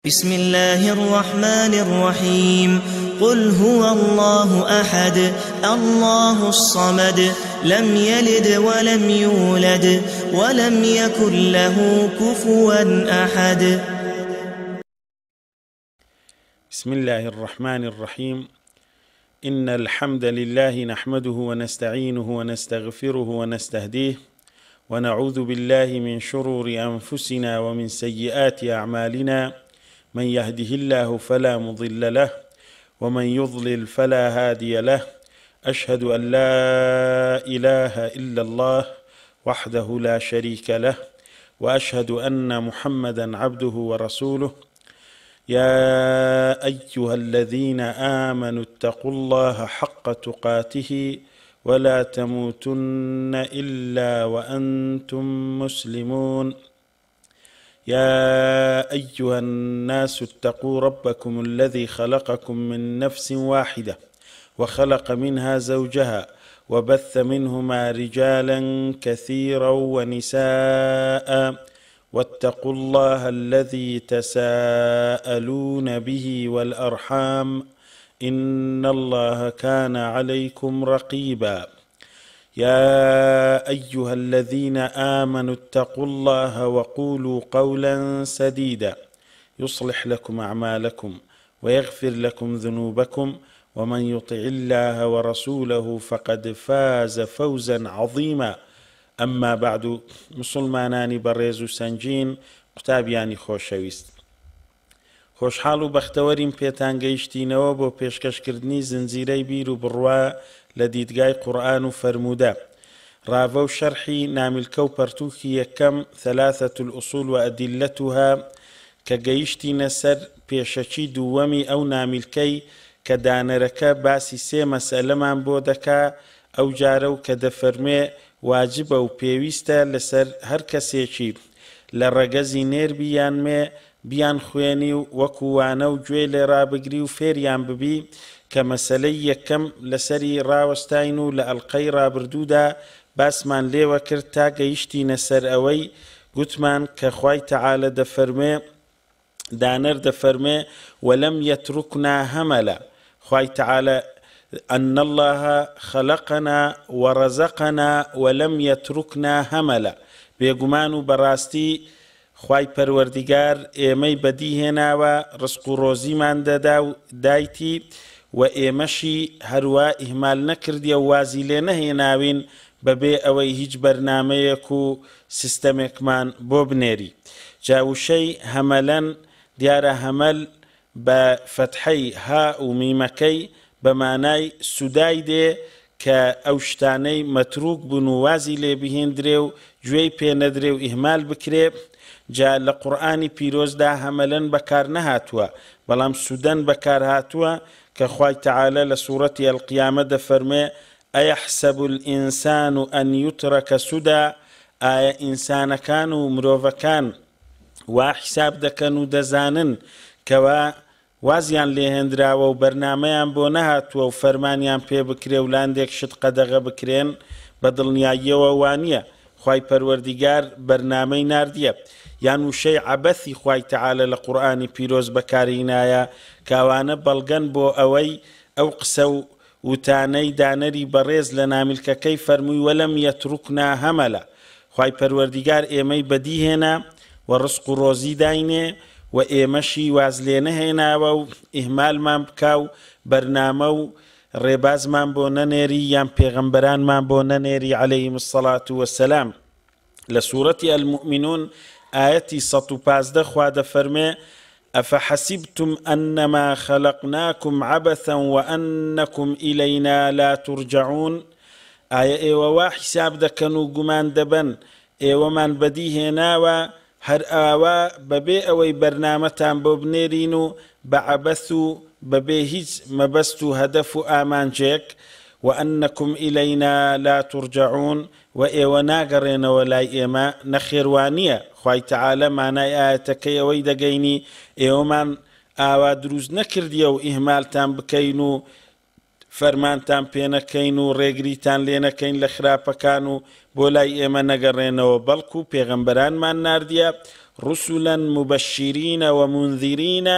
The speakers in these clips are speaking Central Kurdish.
بسم الله الرحمن الرحيم قل هو الله أحد الله الصمد لم يلد ولم يولد ولم يكن له كفوا أحد. بسم الله الرحمن الرحيم. إن الحمد لله نحمده ونستعينه ونستغفره ونستهديه ونعوذ بالله من شرور أنفسنا ومن سيئات أعمالنا، من يهده الله فلا مضل له ومن يضلل فلا هادي له. أشهد أن لا إله إلا الله وحده لا شريك له، وأشهد أن محمدا عبده ورسوله. يا أيها الذين آمنوا اتقوا الله حق تقاته ولا تموتن إلا وأنتم مسلمون. يا أيها الناس اتقوا ربكم الذي خلقكم من نفس واحدة وخلق منها زوجها وبث منهما رجالا كثيرا ونساء، واتقوا الله الذي تساءلون به والأرحام إن الله كان عليكم رقيبا. يا أيها الذين آمنوا اتقوا الله وقولوا قولا سديدا يصلح لكم أعمالكم ويغفر لكم ذنوبكم، ومن يطع الله ورسوله فقد فاز فوزا عظيما. أما بعد، مسلمانانی بەڕێز و سەنگین، قوتابیانی خۆشەویست، خۆشحاڵ و بەختەوەرین پێتان گەیشتینەوە بۆ پێشکەشکردنی زنجیرەی بیر و بڕوا لە دیدگای قورئان و فەرموودە، ڕاوە و شەرحی نامیلکە و پەرتووکی یەکەم ثلاثة الأصول وأدلتها، کە گەیشتینە سەر پێشەکی دووەمی ئەو نامیلکەی کە دانەرەکە باسی سێ مەسئلەمان بۆ دەکا ئەو جارە و کە دەفەرمێ واجبە و پێویستە لەسەر هەر کەسێکی لە ڕەگەزی نێربی یان مێ بیان خوێنی و وەکووانە و گوێ لێ ڕابگری و فێریان ببی، کە مەسەلەی یەکەم لەسەری ڕاوەستاین و لە ئەڵقەی ڕابردوودا باسمان لێوە کرد تا گەیشتینە سەر ئەوەی گوتمان کە خوای تەعالە دەفەرمێ، دانەر دەفەرمێ وەلەم یەترکنا هەمەلە، خوای تەعالە أن الله خلقنا ورزقنا ولم يتركنا هملا. بێگومان و بەڕاستی خوای پەروەردیگار ئێمەی بەدیهێناوە، ڕزق و ڕۆزیمان دەدا و دایتی، و ئێمەشی هەروە ئیهمال نەکردیە و وازی لێ نەهێناوین بەبێ ئەوەی هیچ بەرنامەیەک و سیستەمێکمان بۆ بنێری. جاوشەی هەمەلەن دیارە هەمەل بە فەتحەی ها و میمەکەی بەمانای سودای دێ کە ئەو شتانەی مەتروک بوون و وازی لێ بهێندرێ و گوێی پێ نەدرێ و ئیهمال بکرێ. جا لە قورئانی پیرۆزدا هەمەلەن بەکار نەهاتووە، بەڵام سودەن بەکار هاتووە، کە خوای تەعالە لە سوورەتی ئەلقیامە دەفەرمێ ئەیەحسەب الئینسان ئەن یوترەکە سودا، ئایا ئینسانەکان و مرۆڤەکان وا حیساب دەکەن و دەزانن کەوا وازیان لێهێنراوە و بەرنامەیان بۆ نەهاتووە و فەرمانیان پێ بکرێ و لاندێک شت قەدەغە بکرێن بە دڵنیاییەوە وانییە خوای پەروەردیگار بەرنامەی ناردیە، یان وشەی عەبەثی خوای تەعالە لە قورئانی پیرۆز بەکارهێنایە کاوانە بەڵگەن بۆ ئەوەی ئەو قسە و وتانەی دانەری بەڕێز لە نامیلکەکەی فەرمووی وەلەم یەترکنا هەمەلە، خوای پەروەردیگار ئێمەی بەدیهێنا و ڕزق و ڕۆزی داینێ و ئێمەشی واز لێ نەهێناوە و ئیهمالمان بکا و بەرنامە و ڕێبازمان بۆ نەنێری یان پێغەمبەرانمان بۆ نەنێری عەلەیهیم السەڵات وەسەلام. لە سوورەتی ئەلموئمینون ئایەتی 115 خوا دەفەرمێ ئەفەحەسیبتم ئەنەما خەلەقناکم عەبەثا وەئەنەکم ئیلەینا لا تورجعون، ئایا ئێوە وا حیساب دەکەن و گومان دەبەن ئێوەمان بەدیهێناوە هەر ئاوا بەبێ ئەوەی بەرنامەتان بۆ بنێرین و بە عەبەث و بەبێ هیچ مەبەست و هەدەف و ئامانجێک، وەئەنەکم ئیلەینا لا تورجعون، و ئێوە ناگەڕێنەوە لای ئێمە نەخێوانیە. خوای تەعالە مانای ئاەتەکەی ئەوەی دەگەینی ئێوەمان ئاوا دروست نەکردیە و ئیهمالتان بکەین و فەرمانتان پێ نەکەین و ڕێگریتان لێ نەکەین لە خراپەکان و بۆ لای ئێمە نەگەڕێنەوە، بەڵکو پێغەمبەرانمان ناردیە، رسلا مبشرين ومنذرين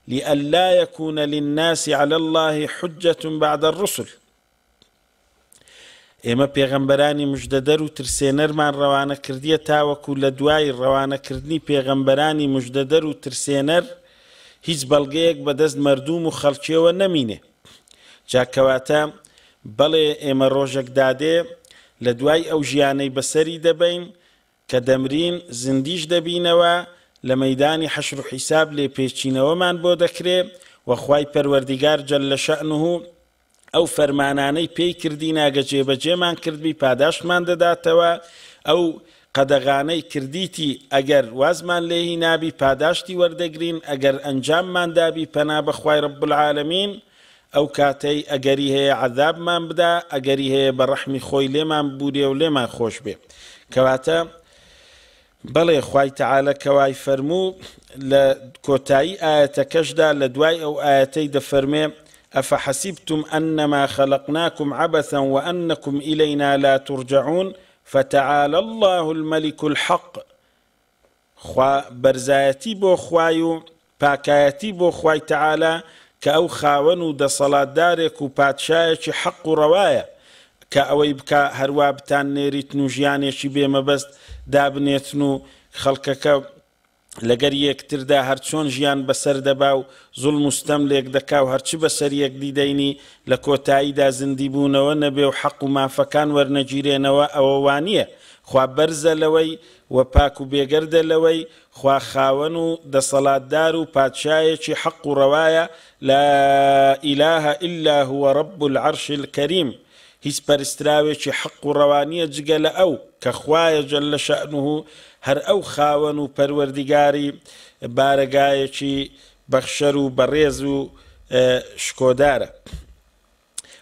لئلا يكون للناس على الله حجة بعد الرسل. ئێمە پێغەمبەرانی مژدەدەر و ترسێنەرمان ڕەوانە کردیە تاوەکو لە دوای ڕەوانەکردنی پێغەمبەرانی مژدەدەر و ترسێنەر هیچ بەڵگەیەک بەدەست مەردوم و خەڵکیەوە نەمینێ. جاکەواتە بەڵێ ئێمە ڕۆژێک دادێ لە دوای ئەو ژیانەی بەسەری دەبین کە دەمرین زندیش دەبینەوە لە مەیدانی حەشر و حیساب لێ پێچینەوەمان بۆ دەکرێ و خوای پەروەردیگار جەل شەئنه ئەو فەرمانانەی پێی کردی ناگە جێبەجێمان کردبی پاداشمان دەداتەوە، ئەو قەدەغانەی کردیتی ئەگەر وازمان لێهی نابی پاداشتی وەردەگرین، ئەگەر ئەنجاممان دابی پەنا بە خوای رب العالمین ئەو کاتەی ئەگەری هەیە عەذابمان بدا، ئەگەری هەیە بە ڕەحمی خۆی لێمان بورێ و لێمان خۆش بێ. کەواتە بەڵێ خوای تەعالە کەوای فەرموو لە کۆتایی ئاەتەکەشدا لە دوای ئەو ئاەتەی دەفەرمێ أفحسبتم أنما خلقناكم عبثا وأنكم إلينا لا ترجعون فتعالى الله الملك الحق. خوا برزایەتی بۆ خوای و پاکایەتی بۆ خوای تەعالە کە ئەو خاوەن و دەسەڵاتدارێک و پادشایەکی حەق و ڕەوایە کە ئەوەی بکە هەروە بتان نێریتن و ژیانێکی بێمەبەست دابنێتن و خەڵکەکە لەگەر یەکتردا هەرچۆن ژیان بەسەر دەبا و زوڵم و ستەم لێک دەکا و هەرچی بەسەر یەک دیدەینی لە کۆتاییدا زندی بوونەوە نەبێ و حەق و مافەکان وەرنەگیرێنەوە ئەوە وانییە. خوا بەرزە لەوەی و پاک و بێگەردە لەوەی، خوا خاوەن و دەسەڵاتدار و پادشایەکی حەق و ڕەوایە. لا ئیلاهە ئیلا هو رب العەرش الکەریم. هیچ پەرستراوێکی حەق و ڕەوانیە جگە لە ئەو کە خوایە جەل شەئنه، هەر ئەو خاوەن و پەروەردیگاری بارەگایەکی بەخشەر و بەڕێز و شکۆدارە.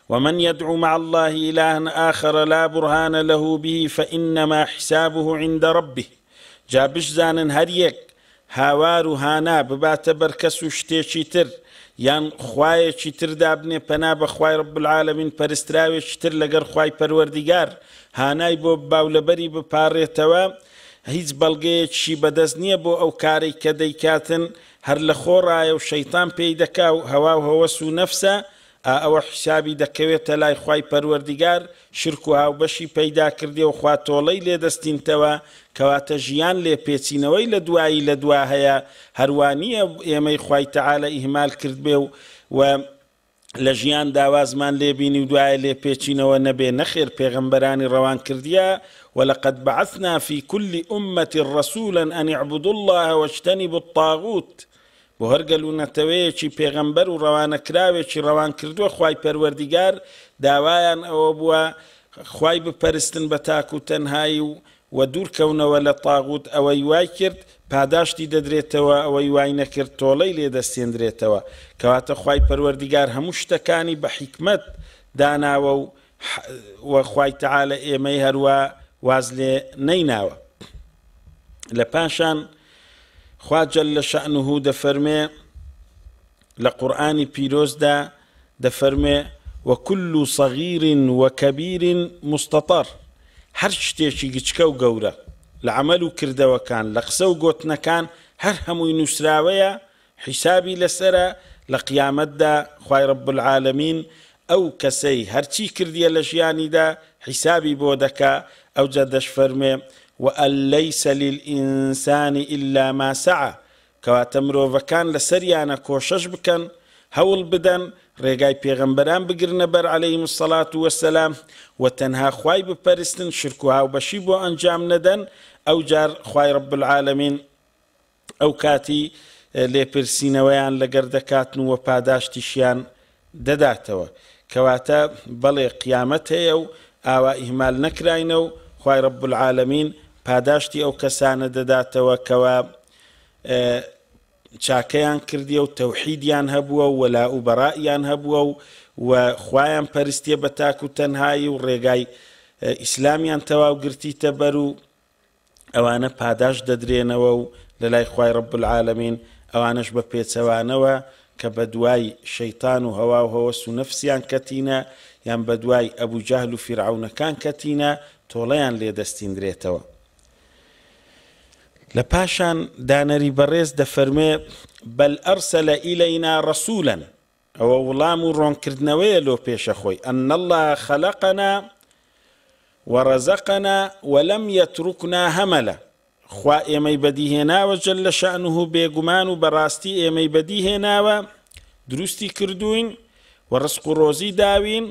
ومن يدعو مع الله إلها آخر لا برهان له به فإنما حسابه عند ربه. جا بشزانن هەر یەک هاوار و هانا بباتە بەر کەس و شتێکی تر یان خوایەکی تر دابنێ پەنا بە خوای رب العالمین پەرستراوێکی تر لەگەر خوای پەروەردیگار هانای بۆ باولەبەری بپارێتەوە، هیچ بەڵگەیەکی بەدەست نییە بۆ ئەو کارەی کە دەیکاتن، هەر لە خۆڕایە و شەیتان پێی دەکا و هەوا و هەوەس و نەفسە، ئەوە حسابی دەکەوێتە لای خوای پەروەردیگار، شرک و هاوبەشی پەیدا کردێ و خوا تۆڵەی لێدەستینتەوە. کەواتە ژیان لێ پێچینەوەی لە دوایی لە دوا هەیە، هەروانیە ئێمەی خوای تەعالە ئیهمال کرد بێ و لە ژیان داوازمان لێبینی و دوایە لێ پێچینەوە نەبێ. نەخێر پێغەمبەرانی ڕەوان کردیە ولقد بعثنا في كل أمة رسولا أن اعبدوا الله واجتنبوا الطاغوت. بۆ هەر گەلوونەتەوەیەکی پێغەمبەر و ڕەوانەکراوێکی ڕەوان کردووە خوای پەروەردیگار داوایان ئەوە بووە خوای بپەرستن بە تاک و تەنهایی و دوورکەونەوە لە تاغوت. ئەوەی وای کرد پاداشتی دەدرێتەوە، ئەوەی وای نەکرد تۆڵەی لێدەستێنرێتەوە. کەواتە خوای پەروەردیگار هەموو شتەکانی بە حیکمەت داناوە و خوای تەعالە ئێمەی هەروە واز لێ نەیناوە. لە پاشان خوا جەل شەئنه دەفەرمێ لە قورئانی پیرۆزدا دەفەرمێ وكل صغير وكبير مستطر. هەر شتێکی گچکە و گەورە لە عەمەل و کردەوەکان لە قسە و گۆتنەکان هەر هەمووی نووسراوەیە، حیسابی لەسەرە. لە قیامەتدا خوای رب العالمین ئەو کەسەی هەرچی کردیە لە ژیانیدا حیسابی بۆ دەکا. ئەوجا دەشفەرمێ وأن ليس للإنسان إلا ما سعى. کەواتە مرۆڤەکان لەسەریانە کۆشەش بکەن، هەوڵ بدەن، ڕێگای پێغەمبەران بگرنە بەر عەلەیهیم السەڵات وەسەلام و تەنها خوای بپەرستن، شرک و هاوبەشی بۆ ئەنجام نەدەن. ئەو جار خوای رب العالمین ئەو کاتی لێپرسینەوەیان لەگەر دەکاتن و پاداشتیشیان دەداتەوە. کەواتە بەڵێ قیامەت هەیە و ئاوا ئیهمال نەکراینە و خوای رب العالمین پاداشتی ئەو کەسانە دەداتەوە کەوا چاکەیان کردیە و تەوحیدیان هەبووە و وەلا و بەڕائیان هەبووە و خوایان پەرستیە بە تاک و تەنهایی و ڕێگای ئیسلامیان تەواو گرتیتە بەر و ئەوانە پاداش دەدرێنەوە و لە لای خوای رب العالمین ئەوانش بە پێچەوانەوە کە بە دوای شەیتان و هەوا و هەوەس و نەفسیان کەتینە یان بە دوای ئەبوو جەهل و فیرعەونەکان کەتینە تۆڵەیان لێدەستیندرێتەوە. لپاشان دانەری بەڕێز دەفەرمێ بەل ئەرسەلە ئیلەینا ڕەسوولەن ئەوە وڵام و ڕۆنکردنەوەیە لۆ پێشە خۆی ئەن الله خەلەقەنا وەڕەزەقەنا وەلەم یەتروکنا هەمەلە خوا ئێمەی بەدیهێناوە جەلە شەئنوه بێگومان و بەڕاستی ئێمەی بەدیهێناوە دروستی کردوین و ڕزق و ڕۆزی داوین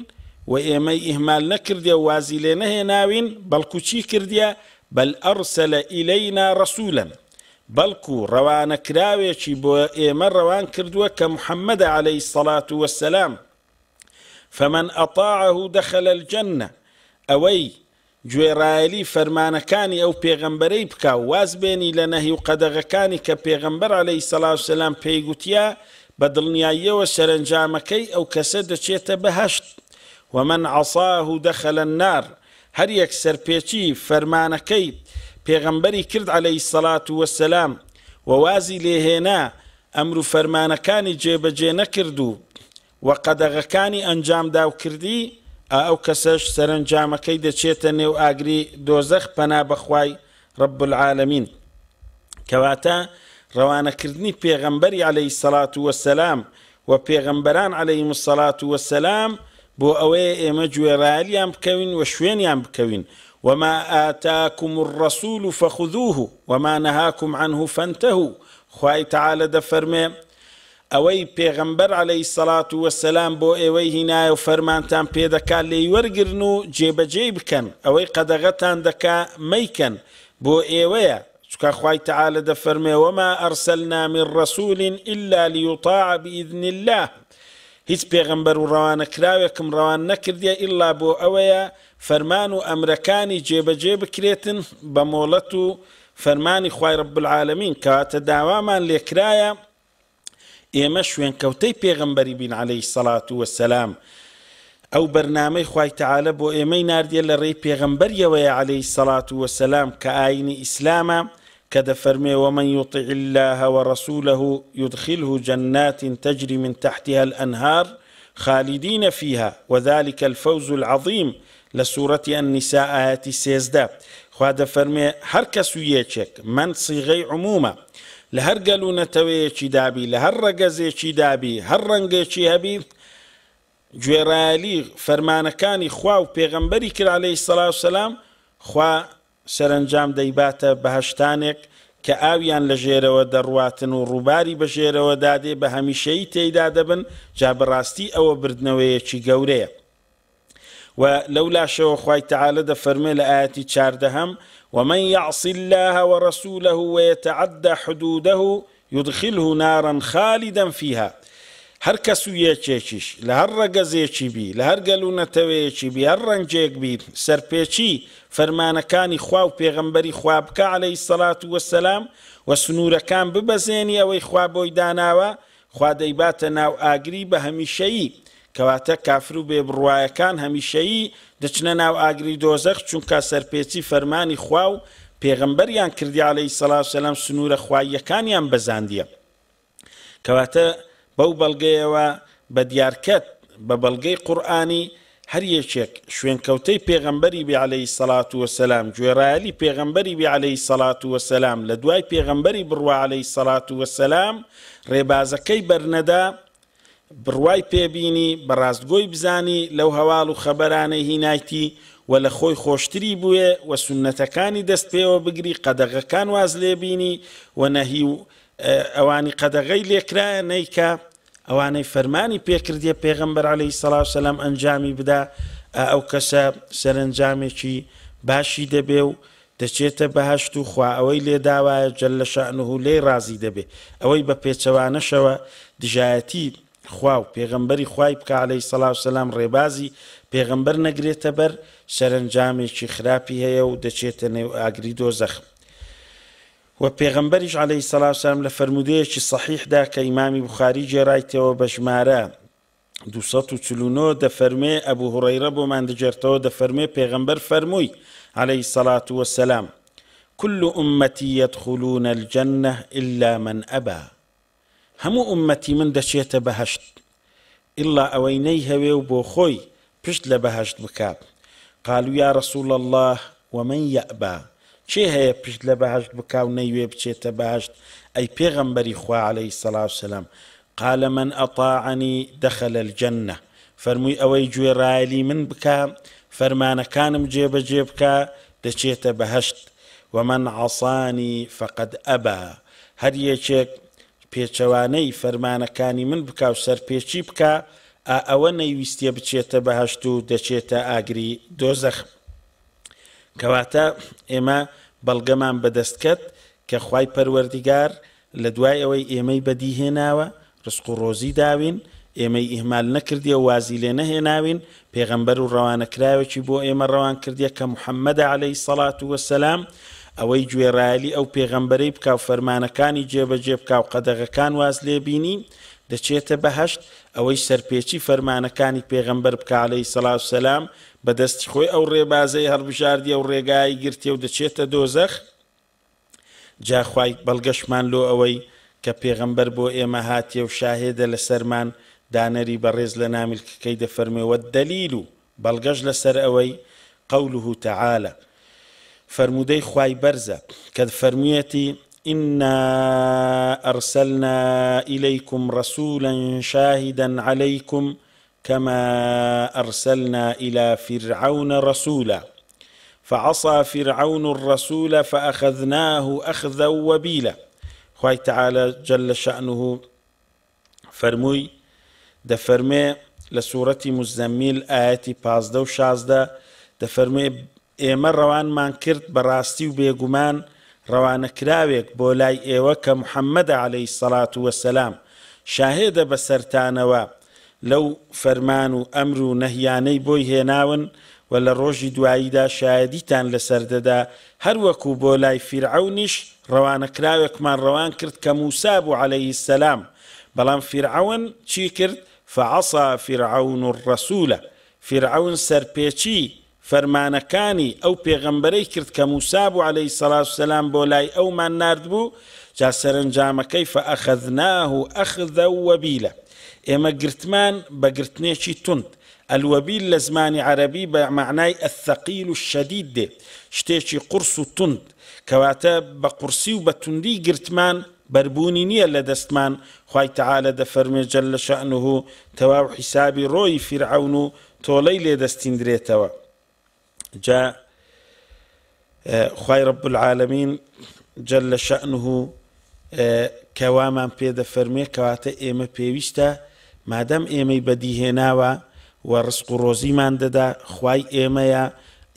و ئێمەی ئیهمال نەکردێ و وازی لێ نەهێناوین بەڵکو چی کردیە بەل ئەرسەلە ئیلەینا ڕەسوولەن بەڵکو ڕەوانەکراوێکی بۆ ئێمە ڕەوان کردووە کە محەممەدە عەلەیهی السەڵات وەسسەلام فەمەن ئەطاعەهو دەخەلە الجەنە ئەوەی گوێڕایەلی فەرمانەکانی ئەو پێغەمبەرەی بکا و واز بێنی لە نەهی و قەدەغەکانی کە پێغەمبەر عەلەیهی السەڵات وەسسەلام پێی گوتیە بە دڵنیاییەوە سەرنجامەکەی ئەو کەسە دەچێتە بەهەشت ومن عصاه دخل النار هر یک سرپێچی فەرمانەکەی پێغەمبەری کرد عەلەیهی السەڵات وەسسەلام و وازی لێهێنا ئەمر و فەرمانەکانی جێبەجێ نەکرد و قەدەغەکانی ئەنجامدا و کردی ئەو کەسەش سەرنجامەکەی دەچێتە نێو ئاگری دۆزەخ پەنا بەخوای رب العالمین کەواتە ڕەوانەکردنی پێغەمبەری عەلەیهی السەڵات وەسسەلام و پێغەمبەران عەلەیهیم السەڵات وەسسەلام بۆ ئەوەیە ئێمە گوێڕایەلیان بکەوین و شوێنیان بکەوین وما آتاكم الرسول فخذوه وما نهاكم عنه فانتهوا خوای تعالى دەفەرمێ ئەوەی پێغەمبەر عەلەیهی السەڵات وەسسەلام بۆ ئێوەی هینایە و فەرمانتان پێدەکا لێی وەرگرن و جێبەجێ بکەن ئەوەی قەدەغەتان دەکا مەیکەن بۆ ئێوەیە چکە خوای تعالى دەفەرمێ وما أرسلنا من رسول إلا ليطاع بإذن الله هیچ پێغەمبەر و ڕەوانەکراوێکم ڕەوان نەکردیە ئیلا بۆ ئەوەیە فەرمان و ئەمرەکانی جێبەجێ بکرێتن بە مۆڵەت و فەرمانی خوای رب العالمین کەواتە داوامان لێکرایە ئێمە شوێنکەوتەی پێغەمبەری بین عەلەیهی السەڵات وەسسەلام ئەو بەرنامەی خوای تعالە بۆ ئێمەی ناردیە لە ڕێی پێغەمبەریەوەیە عەلەیهی السەڵات وەسسەلام کە ئاینی ئیسلامە كذا فرمي ومن يطع الله ورسوله يدخله جنات تجري من تحتها الأنهار خالدين فيها وذلك الفوز العظيم لسورة النساء آيات سيزدا خواده فرمي هر كسو يچك من صيغي عموما لهر قالو نتوي چي دابي لهر رقزي چي دابي هر رنگي چي هبي جوێڕایەلی فەرمانەکانی خوا و پێغەمبەری کرد عەلەیهی السەڵات وەسسەلام خوا سەرنجام دەیباتە بەهەشتانێک کە ئاویان لە ژێرەوە دەڕواتن و ڕووباری بە ژێرەوە دادێ بە هەمیشەیی تێیدا دەبن جا بەڕاستی ئەوە بردنەوەیەکی گەورەیە و لەولاشەوە خوای تعالە دەفەرمێ لە ئایەتی 14 ومن يعص الله ورسوله ويتعدى حدوده يدخله نارا خالدا فيها هەر کەس و یەکێکیش لە هەر ڕەگەزێکی بی لە هەر گەلوونەتەوەیەکی بی هەر ڕەنجێک بی سەرپێچی فەرمانەکانی خوا و پێغەمبەری خوا بکە عەلەیهی السەڵات وەسسەلام و سنوورەکان ببەزێنی ئەوەی خوا بۆی داناوە خوا دەیباتە ناو ئاگری بە هەمیشەیی کەواتە کافر و بێبڕوایەکان هەمیشەیی دەچنە ناو ئاگری دۆزەخ چونکە سەرپێچی فەرمانی خوا و پێغەمبەریان کردی عەلەیهی السەڵات وەسسەلام سنوورە خواییەکانیان بەزاندیە کەواتە بەو بەڵگەیەوە بە دیارکەت بە بەڵگەی قورئانی هەر یەکێک شوێنکەوتەی پێغەمبەری بێ عەلەیهی السەڵات وەسسەلام گوێڕایەلی پێغەمبەری بێ عەلەیهی السەڵات وەسسەلام لە دوای پێغەمبەری بڕوا عەلەیهی السەڵات وەسسەلام ڕێبازەکەی بەرنەدا بڕوای پێبینی بەڕاستگۆی بزانی لەو هەواڵ و خەبەرانەی هینایەتی و لە خۆی خۆشتری بووێ و سونەتەکانی دەست پێوە بگری قەدەغەکان واز لێبینی و نەهی و ئەوانی قەدەغەی لێکرایە نەیکە ئەوانەی فەرمانی پێکردیە پێغەمبەر عەلەیهی السەڵات وەسسەلام ئەنجامی بدا ئەو کەسە سەرنجامێکی باشی دەبێ و دەچێتە بەهەشت و خوا ئەوەی لێداوایە جەلە شەئنوه لێی ڕازی دەبێ ئەوەی بە پێچەوانەشەوە دژایەتی خوا و پێغەمبەری خوای بکە عەلەیهی السەڵات وەسسەلام ڕێبازی پێغەمبەر نەگرێتە بەر سەرنجامێکی خراپی هەیە و دەچێتە نێو ئاگری دۆزەخ و پێغەمبەریش عەلەیهی السەڵات وەسسەلام لە فەرمودەیەکی صەحیحدا کە ئیمامی بوخاری جێڕایتەوە بە ژمارە 249 دەفەرمێ ئەبوو هوڕەیرە بۆمان دەجێرتەوە دەفەرمێ پێغەمبەر فەرمووی عەلەیهی السەڵات وەسسەلام كل أمتي يدخلون الجنة إلا من أبى هەموو ئومەتی من دەچێتە بەهەشت ئیلا ئەوەی هەوێ و بۆ خۆی پشت لە بەهەشت بکات قالوا يا رسول الله ومن يأبى چێ هەیە پشت لە بەهەشت بکاو نەیوێ بچێتە بەهەشت ئەی پێغەمبەری خوا عليه الصلاة والسلام قال من أطاعني دخل الجنة فەرمووی ئەوەی گوێڕایەلی من بکە فەرمانەکانم جێبەجێ بکە دەچێتە بەهەشت ومن عصاني فقد أبى هەر یەکێک پێچەوانەی فەرمانەکانی من بکە و سەرپێچی بکە ئەوە نەیویستیە بچێتە بەهەشت و دەچێتە ئاگری دۆزەخ کەواتە ئێمە بەڵگەمان بەدەستکەت کە خوای پەروەردیگار لە دوای ئەوەی ئێمەی بەدیهێناوە ڕزق و ڕۆزی داوین ئێمەی ئیهمال نەکردیە و وازی لێ نەهێناوین پێغەمبەر و ڕەوانەکراوێکی بۆ ئێمە ڕەوان کردیە کە محەممەدە عەلەیهی السەڵات وەسەلام ئەوەی گوێڕایەلی ئەو پێغەمبەرەی بکە و فەرمانەکانی جێبەجێ بکە و قەدەغەکان واز لێ بینی دەچێتە بەهەشت ئەوەی سەرپێچی فەرمانەکانی پێغەمبەر بکە عەلەیهی السەڵات وەسەلام بەدەستی خۆی ئەو ڕێبازەی هەڵبژاردیە و ڕێگایی گرتیە و دەچێتە دۆزەخ جا خوای بەڵگەشمان لۆ ئەوەی کە پێغەمبەر بۆ ئێمە هاتیە و شاهێدە لەسەرمان دانەری بەڕێز لە نامیلکەکەی دەفەرمێ وەدەلیل و بەڵگەش لەسەر ئەوەی قوله تعالى فرمودەی خوای بەرزە کە فەرموویەتی إنا أرسلنا إليكم رسولا شاهدا عليكم كما أرسلنا إلى فرعون رسولا فعصى فرعون الرسول فأخذناه أخذا وبيلا خوای تعالى جل شأنه فرمووی دەفەرمێ لە سوورەتی مزەممیل ئاەتی 15 و 16 دەفەرمێ ئێمە ڕەوانمان کرد بەڕاستی و بێگومان ڕەوانەکراوێک بۆ لای ئێوە کە محەممەدە عەلەیهی السەڵات وەسەلام شاهێدە بەسەرتانەوە لەو فەرمان و ئەمر و نەهیانەی بۆی هێناون و لە ڕۆژی دواییدا شایەدیتان لەسەر دەدا هەروەکو بۆ لای فیرعەونیش ڕەوانەکراوێکمان ڕەوان کرد کە موسا بوو عەلەیهی السەلام بەڵام فیرعەون چی کرد فعصى فرعون الرسول فرعون سەرپێچی فەرمانەکانی ئەو پێغەمبەرەی کرد کە موسا بوو عەلەیهی السەڵات وەسەلام بۆ لای ئەومان نارد بوو جا سەرنجامەکەی فأخذناه أخذا وبيلا ئێمە گرتمان بە گرتنێکی تند الوبیل لە زمانی عەرەبی بە معنای الثەقیل الشەدید دێ شتێکی قورس و تند کەواتە بە قورسی و بە توندی گرتمان بربونی نییە لە دەستمان خوای تعالە دەفەرمێ جەلە شەئنه تەواو حیسابی ڕۆی فیرعەون و تۆڵەی لێ دەستیندرێتەوە جا خوای رب العالمین جەلە شەئنه کەوامان پێ دەفەرمێ کەواتە ئێمە پێویستە مادەم ئێمەی بەدیهێناوە و ڕزق و ڕۆزیمان دەدا خوای ئێمەیە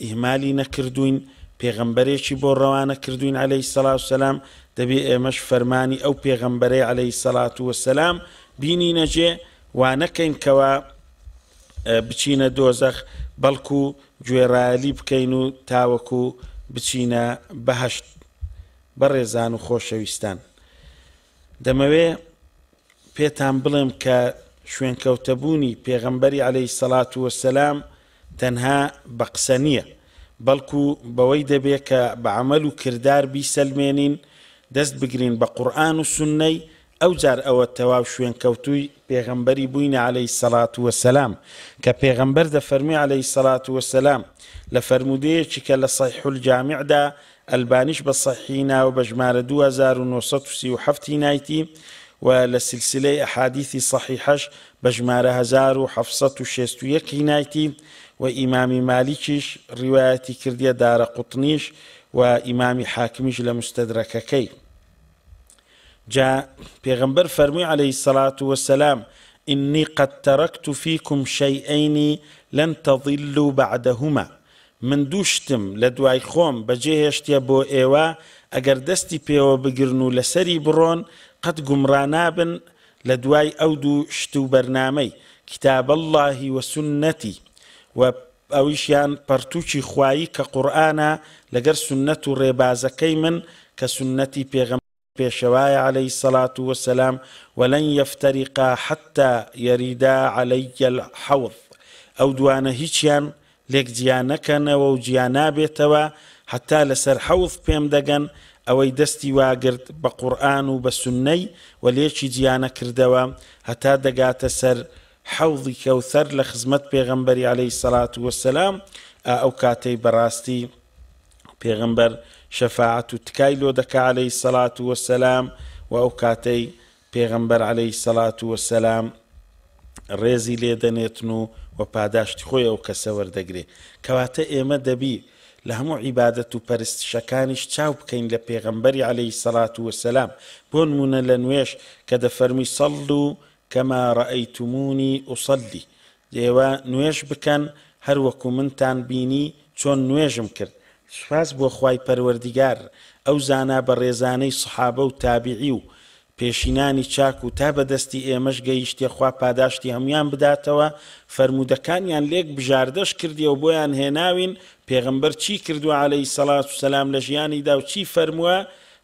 ئیهمالی نەکردوین پێغەمبەرێکی بۆ ڕەوانە کردوین عەلەیهی السەڵات وەسەلام دەبێ ئێمەش فەرمانی ئەو پێغەمبەرەی عەلەیهی السەڵات وەسەلام بینینەجێ وا نەکەین کەوا بچینە دۆزەخ بەڵکو گوێڕایەلی بکەین و تاوەکو بچینە بەهەشت بەڕێزان و خۆشەویستان دەمەوێ پێتان بڵێم کە شوێنکەوتەبوونی پێغەمبەری عەلەیهی السەڵات وەسەلام تەنها بە قسە نییە بەڵکو بەوەی دەبێ کە بە عەمەل و کردار بیسەلمێنین دەست بگرین بە قورئان و سوننەی ئەو جار ئەوە تەواو شوێنکەوتووی پێغەمبەری بووینە عەلەیهی السەڵات وەسەلام کە پێغەمبەر دەفەرمێ عەلەیهی السەڵات وەسەلام لە فەرمودەیەکی کە لە صەحیح الجامعدا ئەلبانیش بە صەحیحی ناوە بە ژمارە 2937 نایتی و لە سلسلەی ئەحادیثی صەحیحەش بە ژمارە 1761 نایتی و ئیمامی مالیکیش ڕیوایەتی کردیە دارەقوطنیش و ئیمامی حاکمیش لە مستەدرەکەکەی جا پێغەمبەر فەرمووی عەلەیهی السەڵات وەسەلام إني قد تركت فيكم شيئين لن تضلوا بعدهما من دوشتم لە دوای خۆم بەجێهێشتە بۆ ئێوە ئەگەر دەستی پێوە بگرن و لەسەری بڕۆن قەت گومڕا نابن لە دوای ئەو دوو شت و بەرنامەی کتاب الله وسنەتی و ئەویشیان پەرتووکی خوایی کە قورئانە لەگەر سنەت و ڕێبازەکەی من کە سنەتی پێغەمبەر پێشەوایە عەلەیهی السەڵات وەسەلام ولن يفترقا حتى يردا علي الحوض ئەو دوانە هیچیان لێک جیا نەکەنەوە و جیا نابێتەوە حتا لەسەر حەوض پێم دەگەن ئەوەی دەستی واگرت بە قورئان و بە سوننەی و لێکی جیا نەکردەوە هەتا دەگاتە سەر حەوضی کەوثەر لە خزمەت پێغەمبەری عەلەیهی السەڵات وەسەلام ئەو کاتەی بەڕاستی پێغەمبەر شەفاعەت و تکای لۆ دەکا عەلەیهی سەڵات وەسەلام و ئەو کاتەی پێغەمبەر عەلەیهی سەڵات وەسەلام ڕێزی لێدەنێتن و پاداشتی خۆی ئەو کەسە وەردەگرێ. کەواتە ئێمە دەبی لە هەموو عیبادەت و پەرستشەکانیش چاو بکەین لە پێغەمبەری عەلەیهی سەڵات وەسەلام. بۆ نمونە لە نوێژ کە دەفەرمی سەڵلو کەما ڕەئەیتمونی ئوسەلی، ئێوە نوێژ بکەن هەر وەکو منتان بینی چۆن نوێژم کرد. سوپاس بۆ خوای پەروەردیگار ئەو زانا بە ڕێزانەی سەحابە و تابعی و پێشینانی چاک و تا بەدەستی ئێمەش گەیشتێ خوا پاداشتی هەمویان بداتەوە، فەرمودەکانیان لێک بژاردەش کردیەوە بۆیان هێناوین پێغەمبەر چی کردووە عەلەیهی سەڵات وسەلام لە ژیانیدا و چی فەرمووە،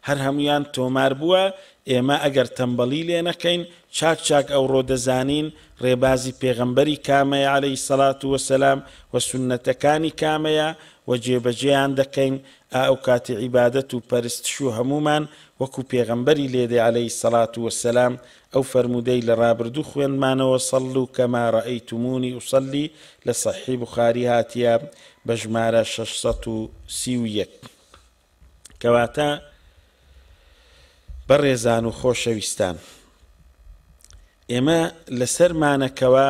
هەر هەمویان تۆمار بووە. ئێمە ئەگەر تەمبەڵی لێ نەکەین چاک چاک ئەو ڕۆدەزانین ڕێبازی پێغەمبەری کامەیە عەلەیهی سەڵات وسەلام و سونەتەکانی کامەیە و جێبەجێیان دەکەین ئەو کاتی عیبادەت و پەرستش و هەمومان وەکو پێغەمبەری لێدێ عەلەیهی سەڵات وسەلام ئەو فەرمودەی لە ڕابردوو خوێنمانەوە سەڵلو کەما ڕەئەیتمونی ئوسەلی لە سەحیح بوخاری هاتیە بە ژمارە 631. کەواتە بەڕێزان و خۆشەویستان، ئێمە لەسەرمانەکەوە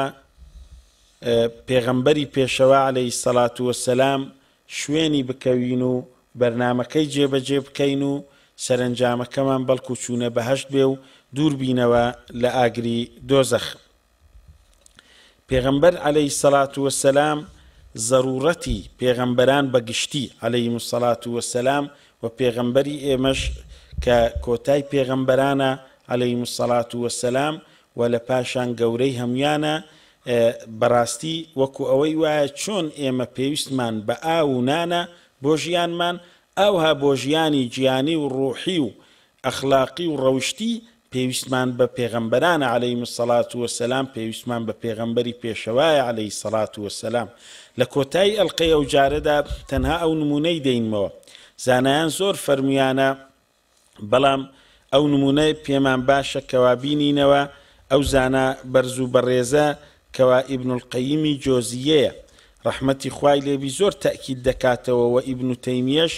پێغەمبەری پێشەوە عەلەیهی سەڵات وەسەلام شوێنی بکەوین و بەرنامەکەی جێبەجێ بکەین و سەرنجامەکەمان بەڵکو چوونە بەهەشت بێ و دوور بینەوە لە ئاگری دۆزەخ. پێغەمبەر عەلەیهی سەڵات وەسەلام زەڕوڕەتی پێغەمبەران بەگشتی عەلەیهیمو سەڵات وەسەلام و پێغەمبەری ئێمەش کە کۆتای پێغەمبەرانە عەلەیهیمو سەڵات وەسەلام و لە پاشان گەورەی هەمویانە، بەڕاستی وەکو ئەوەی وایە چۆن ئێمە پێویستمان بە ئاو و نانە بۆ ژیانمان، ئەوها بۆ ژیانی گیانی و ڕوحی و ئەخلاقی و ڕەوشتی پێویستمان بە پێغەمبەرانە عەلەیهیمو سەڵات وەسەلام، پێویستمان بە پێغەمبەری پێشەوایە عەلەیهی سەڵات وەسەلام. لە کۆتایی ئەڵقەی ئەو جارەدا تەنها ئەو نمونەی دەینمەوە. زانایان زۆر فەرمویانە، بەڵام ئەو نمونەی پێمان باشە کەوا بینینەوە ئەو زانە بەرز و بەڕێزە کەوا ئیبن القەییمی جۆزیەیە ڕەحمەتی خوای لێبی زۆر تەئکید دەکاتەوە و ئیبن تەیمیەش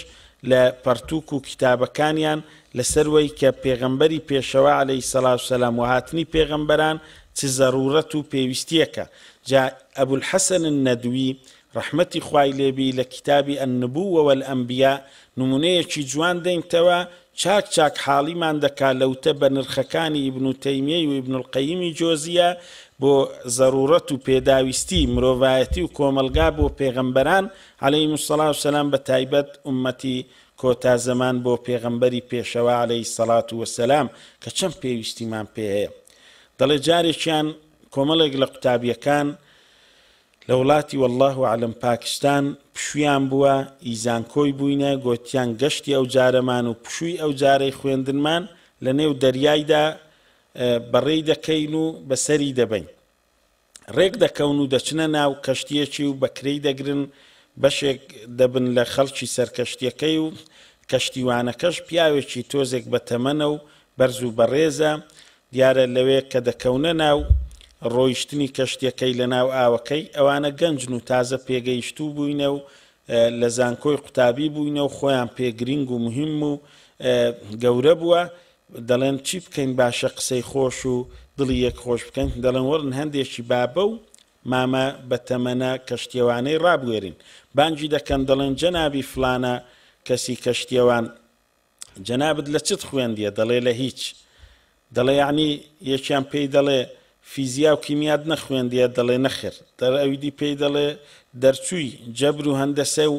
لە پەرتووک و کتابەکانیان لەسەروەی کە پێغەمبەری پێشەوە عەلەیهی سەڵات وسەلام و هاتنی پێغەمبەران چ زەڕوڕەت و پێویستیەکە. جا ئەبولحەسەن النەدوی ڕەحمەتی خوای لێبی لە کتابی ئەنبووە وەلئەنبیا نمونەیەکی جوان دەینتەوە چاک چاک حاڵیمان دەکا لەوتە بە نرخەکانی ئیبن تەیمیە و ئیبن القەییمی جۆزیە بۆ زەڕوڕەت و پێداویستی مرۆڤایەتی و کۆمەلگا بۆ پێغەمبەران عەلەیهیمو سەڵات وسەلام، بە تایبەت ئومەتی کۆتا زەمان بۆ پێغەمبەری پێشەوە عەلەیهی سەڵات وسەلام کە چەند پێویستیمان پێ هەیە. دەڵێ جارێکیان کۆمەڵێک لە قوتابیەکان لە وڵاتی وەڵڵاهو ئەعلەم پاکستان پشویان بووە، ئیزانکۆی بووینە، گوتیان گەشتی ئەو جارەمان و پشووی ئەو جارەی خوێندنمان لە نێو دەریایدا بەڕێی دەکەین و بەسەری دەبین، ڕێک دەکەون و دەچنە ناو کەشتیەکی و بەکرەی دەگرن، بەشێک دەبن لە خەڵکی سەرکەشتیەکەی و کەشتیوانەکەش پیاوێکی تۆزێک بە تەمەنە و بەرز و بەڕێزە، دیارە لەوێ کە دەکەونە ناو ڕۆیشتنی کەشتیەکەی لە ناو ئاوەکەی ئەوانە گەنجن و تازە پێگەیشتوو بووینە و لە زانکۆی قوتابی بووینە و خۆیان پێگرنگ و مهم و گەورە بووە. دەڵێن چی بکەین باشە قسەی خۆش و دڵی یەک خۆش بکەین، دەڵێن وەرن هەندێکی بابە و مامە بە تەمەنە کەشتیەوانەی ڕابوێرین، بانگی دەکەن دەڵێن جەنابی فلانە کەسی کەشتیەوان جەنابت لە چت خوێندیە؟ دەڵێ لە هیچ. دەڵێ یعنی یەکیان پێی دەڵێ فیزیا و کیمیات نەخوێندیە؟ دەڵێ نەخێر. ئەویدی پێی دەڵێ دەرچووی جەبر و هەندەسە و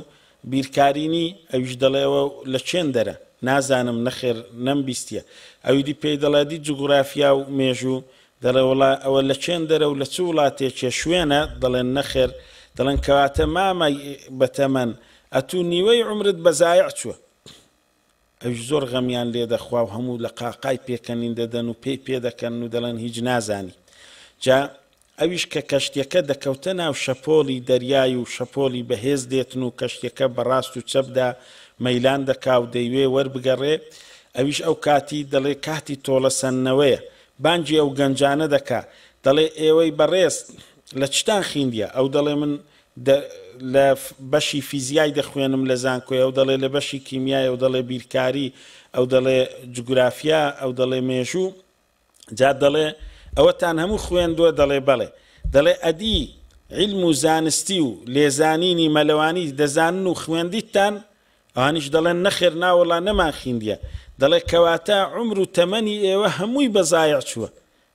بیرکارینی؟ ئەویش دەڵێەوە لە چێن دەرە؟ نازانم نەخێر نەمبیستیە. ئەویدی پێی دەڵێ جوگرافیا و مێژوو؟ دەڵێ وڵا ئەوە لە چێن دەرە و لە چ وڵاتێکێ شوێنە؟ دەڵێن نەخێر. دەڵێن کەواتە مامای بەتەمەن ئەتوو نیوەی عمرت بەزایع چووە. ئەوش زۆر غەمیان لێ دەخوا و هەموو لە قاقای پێکەنین دەدەن و پێی پێدەکەن و دەڵێن هیچ نازانی. جا ئەویش کە کەشتیەکە دەکەوتە ناو شەپۆلی دەریای و شەپۆلی بەهێز دێتن و کەشتیەکە بەڕاست و چەپدا مەیلان دەکا و دەیوێ وەربگەڕێ، ئەویش ئەو کاتی دەڵێ کاتی تۆڵە سەننەوەیە، بانگی ئەو گەنجانە دەکا، دەڵێ ئێوەی بەڕێز لە چتان خیندیە؟ ئەو دەڵێ من لە بەشی فیزیای دەخوێنم لە زانکۆی، ئەو دەڵێ لە بەشی کیمیای، ئەو دەڵێ بیرکاری، ئەو دەڵێ جوگرافیا، ئەو دەڵێ مێژوو، جا دەڵێ ئەوەتان هەموو خوێندووە؟ دەڵێ بەڵێ. دەڵێ ئەدی علم و زانستی و لێزانینی مەلەوانی دەزانن و خوێندیتان؟ ئەوانیش دەڵێن نەخێر ناوەڵا نەمان خوێندیە. دەڵێ کەواتە عمر و تەمەنی ئێوە هەمووی بەزایع چووە،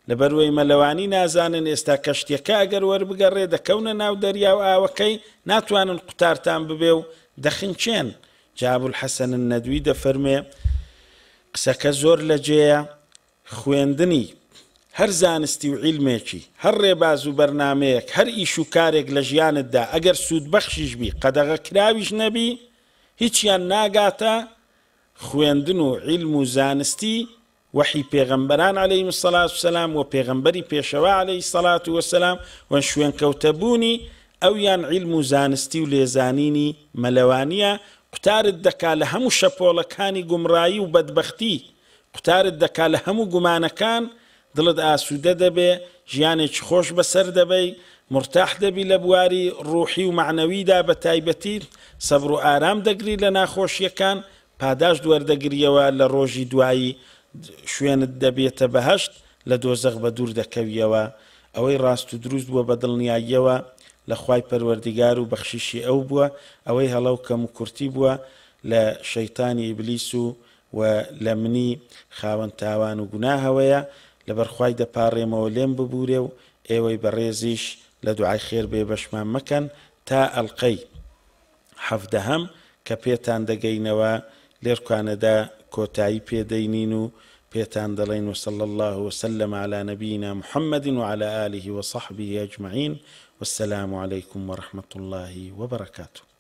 لەبەرەوەی مەلەوانی نازانن ئێستا کەشتێکە ئەگەر وەربگەڕێ دەکەونە ناو دەریا و ئاوەکەی، ناتوانن قوتارتان ببێ و دەخنچێن. جا ئەبولحەسەن النەدوی دەفەرمێ قسەکە زۆر لەجێیە، خوێندنی هەر زانستی و عیلمێکی، هەر ڕێباز و بەرنامەیەک، هەر ئیش و کارێک لە ژیانتدا ئەگەر سوودبەخشیش بی، قەدەغە کراویش نەبی، هیچیان ناگاتە خوێندن و عیلم و زانستی وحی پێغەمبەران عەلەیهیم السەڵات وسەلام و پێغەمبەری پێشەوا عەلەیهی السەڵات وسەلام و شوێنکەوتەبوونی ئەویان عیلم و زانستی و لێزانینی مەلەوانیە. قوتارت دەکا لە هەموو شەپۆڵەکانی گومڕایی و بەدبەختی، قوتارت دەکا لە هەموو گومانەکان، دڵت ئاسوودە دەبێ، ژیانێکی خۆش بەسەر دەبەی، مرتاح دەبی لە بواری ڕوحی و معنەویدا، بە تایبەتی سەبر و ئارام دەگری لە ناخۆشیەکان، پاداش دووەردەگریەوە لە ڕۆژی دوایی، شوێنت دەبێتە بەهەشت، لە دۆزەخ بە دوور دەکەویەوە. ئەوەی ڕاست و دروست بووە بە دڵنیاییەوە لە خوای پەروەردگار و بەخشیشی ئەو بووە، ئەوەی هەڵەو کەم و کورتی بووە لە شەیتانی ئیبلیس و لە منی خاوەن تاوان و گوناهەوەیە. لەبەر خوای دەپاڕێمەوە لێم ببوورێ و ئێوەی بەڕێزیش لە دوعای خێر بێ بەشمان مەکەن تا ئەڵقەی حەفدەهەم کە پێتان دەگەینەوە لێرکوانەدا کۆتایی پێدەینین و پێتان دەڵێن وصلى الله وسلم على نبينا محمد وعلى آله وصحبه أجمعين والسلام عليكم ورحمة الله وبركاته.